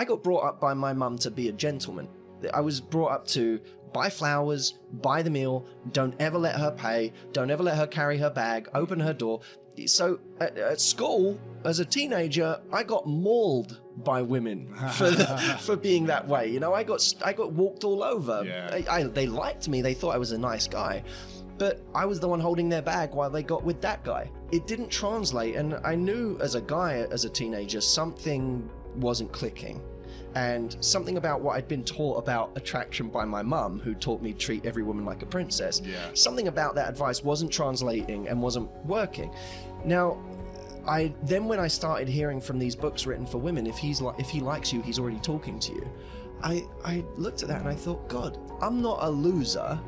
I got brought up by my mum to be a gentleman. I was brought up to buy flowers, buy the meal, don't ever let her pay, don't ever let her carry her bag, open her door. So at school, as a teenager, I got mauled by women for being that way. You know, I got walked all over. Yeah. They liked me. They thought I was a nice guy. But I was the one holding their bag while they got with that guy. It didn't translate, and I knew as a guy, as a teenager, something wasn't clicking. And something about what I'd been taught about attraction by my mum, who taught me to treat every woman like a princess, something about that advice wasn't translating and wasn't working. Now, when I started hearing from these books written for women, if he likes you, he's already talking to you. I looked at that and I thought, God, I'm not a loser.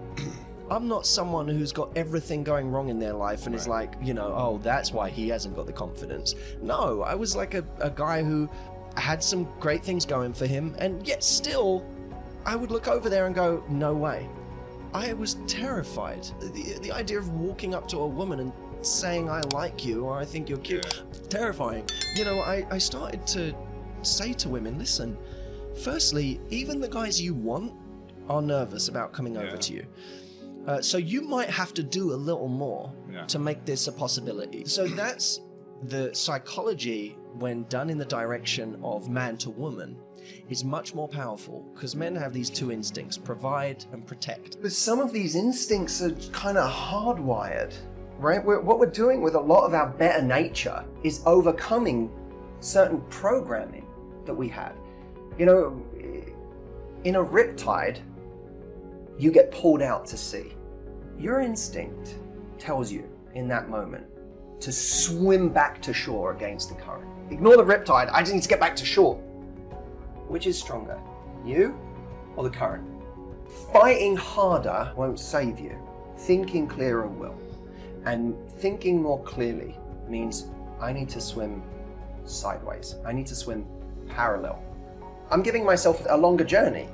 I'm not someone who's got everything going wrong in their life and is like, you know, oh, that's why he hasn't got the confidence. No, I was like a guy who had some great things going for him, and yet still, I would look over there and go, no way. I was terrified. The idea of walking up to a woman and saying, I like you, or I think you're cute, terrifying. You know, I started to say to women, listen, firstly, even the guys you want are nervous about coming over to you. So you might have to do a little more to make this a possibility. So that's the psychology, when done in the direction of man to woman, is much more powerful, because men have these two instincts, provide and protect. But some of these instincts are kind of hardwired, right? What we're doing with a lot of our better nature is overcoming certain programming that we have. You know, in a riptide, you get pulled out to sea. Your instinct tells you in that moment to swim back to shore against the current. Ignore the riptide, I just need to get back to shore. Which is stronger, you or the current? Fighting harder won't save you. Thinking clearer will. And thinking more clearly means I need to swim sideways. I need to swim parallel. I'm giving myself a longer journey,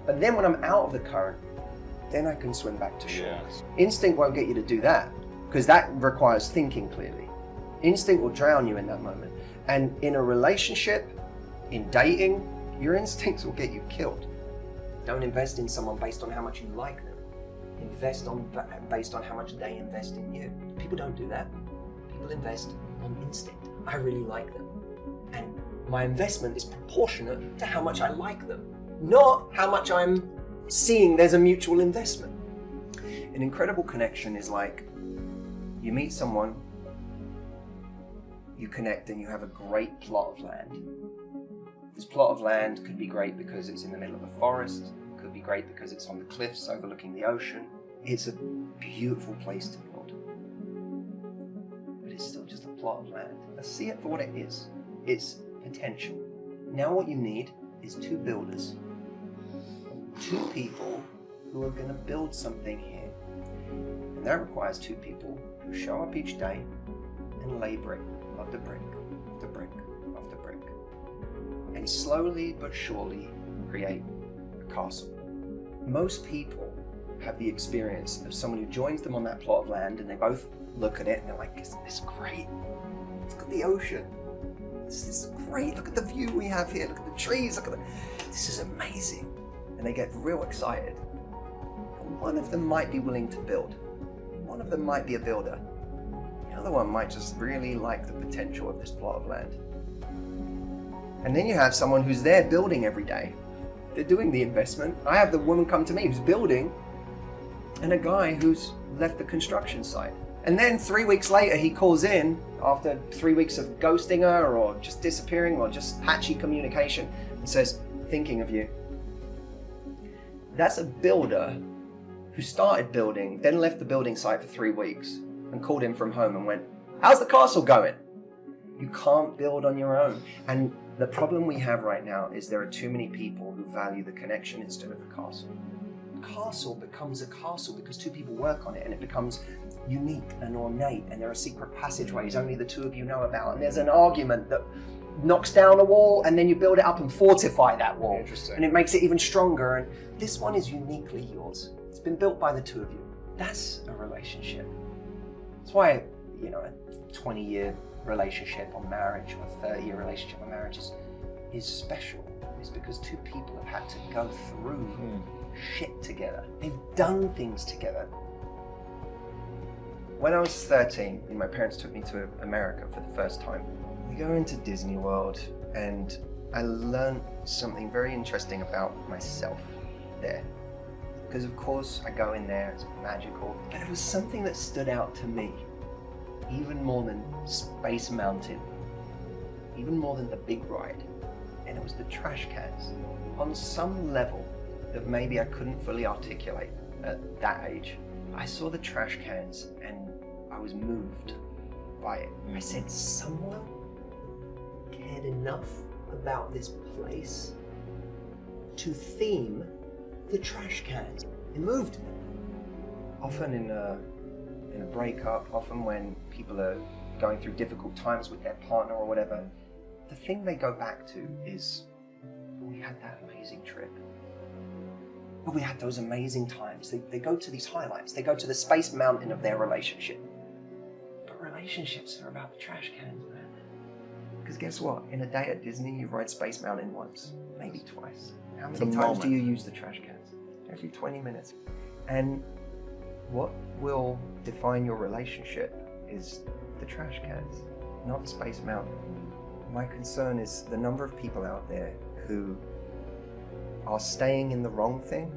but then when I'm out of the current, then I can swim back to shore. Instinct won't get you to do that, because that requires thinking clearly. Instinct will drown you in that moment. And in a relationship, in dating, your instincts will get you killed. Don't invest in someone based on how much you like them. Invest based on how much they invest in you. People don't do that. People invest on instinct. I really like them. And my investment is proportionate to how much I like them, not how much I'm seeing there's a mutual investment. An incredible connection is like, you meet someone, you connect, and you have a great plot of land. This plot of land could be great because it's in the middle of a forest, it could be great because it's on the cliffs overlooking the ocean. It's a beautiful place to build. But it's still just a plot of land. Let's see it for what it is. It's potential. Now what you need is two builders. Two people who are going to build something here. And that requires two people who show up each day and lay brick after brick after brick after brick. And slowly but surely create a castle. Most people have the experience of someone who joins them on that plot of land, and they both look at it and they're like, isn't this great? Look at the ocean. This is great. Look at the view we have here. Look at the trees. This is amazing. And they get real excited. And one of them might be willing to build. One of them might be a builder. The other one might just really like the potential of this plot of land. And then you have someone who's there building every day. They're doing the investment. I have the woman come to me who's building, and a guy who's left the construction site. And then 3 weeks later, he calls in after 3 weeks of ghosting her or just disappearing or just patchy communication and says, thinking of you. That's a builder who started building, then left the building site for 3 weeks and called him from home and went, how's the castle going? You can't build on your own. And the problem we have right now is there are too many people who value the connection instead of the castle. The castle becomes a castle because two people work on it, and it becomes unique and ornate, and there are secret passageways only the two of you know about, and there's an argument that knocks down a wall, and then you build it up and fortify that wall. Interesting. And it makes it even stronger, and this one is uniquely yours. It's been built by the two of you. That's a relationship. That's why, you know, a 20-year relationship or marriage or a 30-year relationship or marriage is special. is because two people have had to go through shit together. They've done things together. When I was 13, my parents took me to America for the first time. We go into Disney World, and I learned something very interesting about myself there. Because of course I go in there, it's magical, but it was something that stood out to me, even more than Space Mountain, even more than the big ride, and it was the trash cans. On some level that maybe I couldn't fully articulate at that age, I saw the trash cans and I was moved by it. I said, someone cared enough about this place to theme the trash cans. It moved me. Often in a breakup, often when people are going through difficult times with their partner or whatever, the thing they go back to is, we had that amazing trip. But we had those amazing times. They go to these highlights. They go to the Space Mountain of their relationship. But relationships are about the trash cans, man. Because guess what? In a day at Disney, you ride Space Mountain once, maybe twice. How many times do you use the trash cans? Every 20 minutes. And what will define your relationship is the trash cans, not Space Mountain. My concern is the number of people out there who are staying in the wrong thing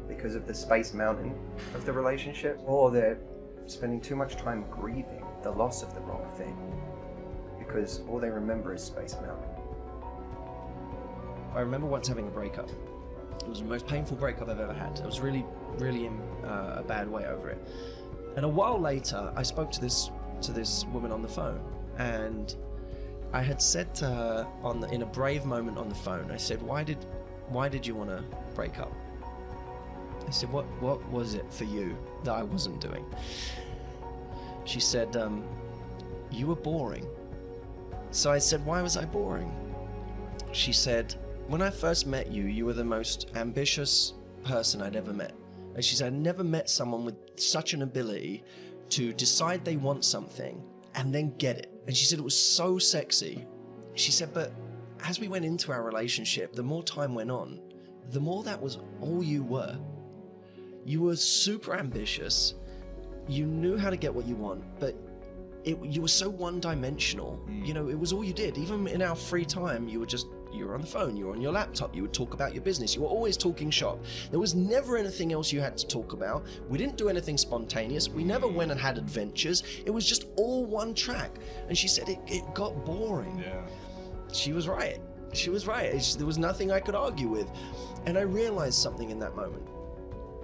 because of the Space Mountain of the relationship, or they're spending too much time grieving the loss of the wrong thing because all they remember is Space Mountain. I remember once having a breakup. It was the most painful breakup I've ever had. I was really in a bad way over it. And a while later, I spoke to this woman on the phone, and I had said to her in a brave moment on the phone, I said, why did you want to break up? I said, what was it for you that I wasn't doing? She said, you were boring. So I said, why was I boring? She said, when I first met you, you were the most ambitious person I'd ever met. And she said, I'd never met someone with such an ability to decide they want something and then get it. And she said it was so sexy. She said, but as we went into our relationship, the more time went on, the more that was all you were. You were super ambitious. You knew how to get what you want, but you were so one-dimensional. You know, it was all you did. Even in our free time, you were on the phone, you were on your laptop, you would talk about your business, you were always talking shop. There was never anything else you had to talk about. We didn't do anything spontaneous. We never went and had adventures. It was just all one track. And she said it got boring. Yeah. She was right. She was right. There was nothing I could argue with. And I realized something in that moment.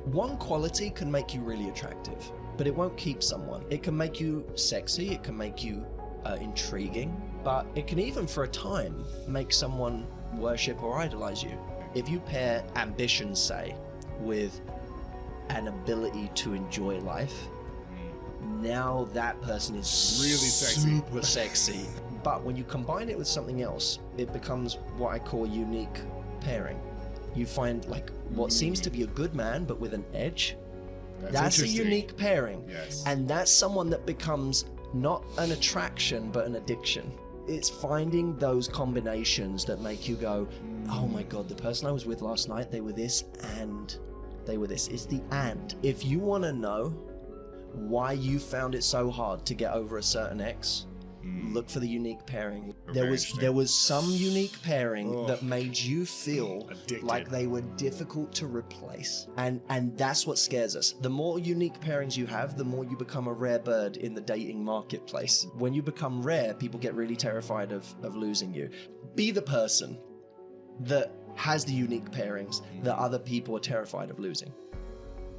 One quality can make you really attractive, but it won't keep someone. It can make you sexy, it can make you intriguing, but it can even for a time make someone worship or idolize you. If you pair ambition, say, with an ability to enjoy life, now that person is really super sexy. But when you combine it with something else, it becomes what I call unique pairing. You find like what seems to be a good man, but with an edge. That's a unique pairing. Yes. And that's someone that becomes not an attraction, but an addiction. It's finding those combinations that make you go, oh my God, the person I was with last night, they were this and they were this. It's the and. If you want to know why you found it so hard to get over a certain ex, look for the unique pairing. There was some unique pairing that made you feel addicted, like they were difficult to replace. And that's what scares us. The more unique pairings you have, the more you become a rare bird in the dating marketplace. When you become rare, people get really terrified of losing you. Be the person that has the unique pairings that other people are terrified of losing.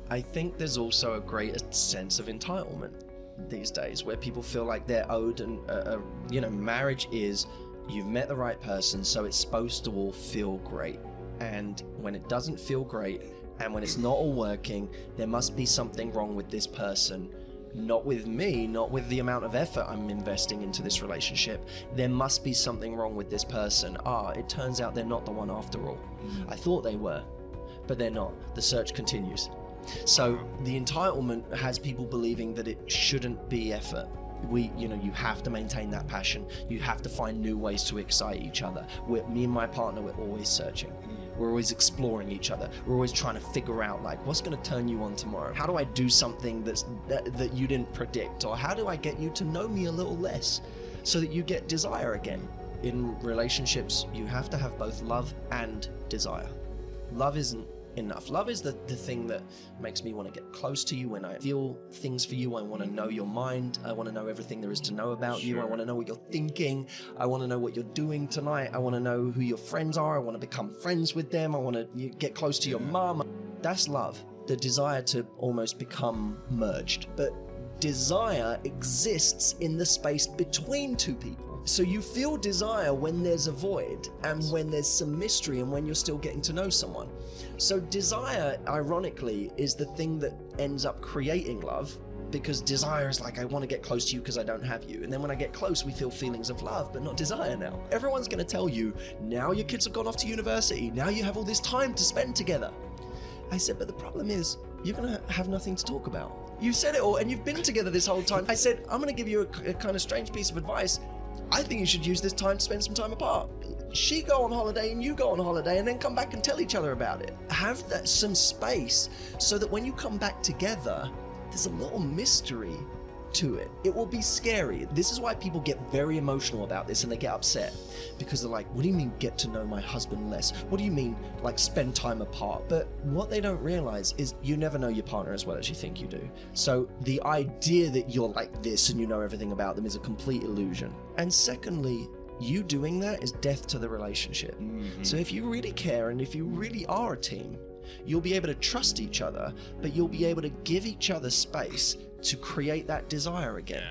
I think there's also a greater sense of entitlement these days, where people feel like they're owed, and marriage is, you've met the right person, so it's supposed to all feel great. And when it doesn't feel great, and when it's not all working, there must be something wrong with this person. Not with me, not with the amount of effort I'm investing into this relationship. There must be something wrong with this person. It turns out they're not the one after all. I thought they were, but they're not. The search continues. So the entitlement has people believing that it shouldn't be effort. you have to maintain that passion. You have to find new ways to excite each other. Me and my partner, we're always searching. We're always exploring each other. We're always trying to figure out, like, what's going to turn you on tomorrow? How do I do something that you didn't predict? Or how do I get you to know me a little less so that you get desire again? In relationships, you have to have both love and desire. Love isn't enough. Love is the thing that makes me want to get close to you. When I feel things for you, I want to know your mind. I want to know everything there is to know about you. I want to know what you're thinking. I want to know what you're doing tonight. I want to know who your friends are. I want to become friends with them. I want to get close to your mom. That's love. The desire to almost become merged. But desire exists in the space between two people. So you feel desire when there's a void and when there's some mystery and when you're still getting to know someone. So desire, ironically, is the thing that ends up creating love, because desire is like, I want to get close to you because I don't have you. And then when I get close, we feel feelings of love, but not desire now. Everyone's going to tell you, now your kids have gone off to university, now you have all this time to spend together. I said, but the problem is, you're going to have nothing to talk about. You said it all, and you've been together this whole time. I said, I'm going to give you a kind of strange piece of advice. I think you should use this time to spend some time apart. She go on holiday and you go on holiday, and then come back and tell each other about it. Have some space so that when you come back together, there's a little mystery to it. It will be scary. This is why people get very emotional about this and they get upset, because they're like, what do you mean get to know my husband less? What do you mean like spend time apart? But what they don't realize is you never know your partner as well as you think you do. So the idea that you're like this and you know everything about them is a complete illusion. And secondly, you doing that is death to the relationship. So if you really care and if you really are a team, you'll be able to trust each other, but you'll be able to give each other space to create that desire again.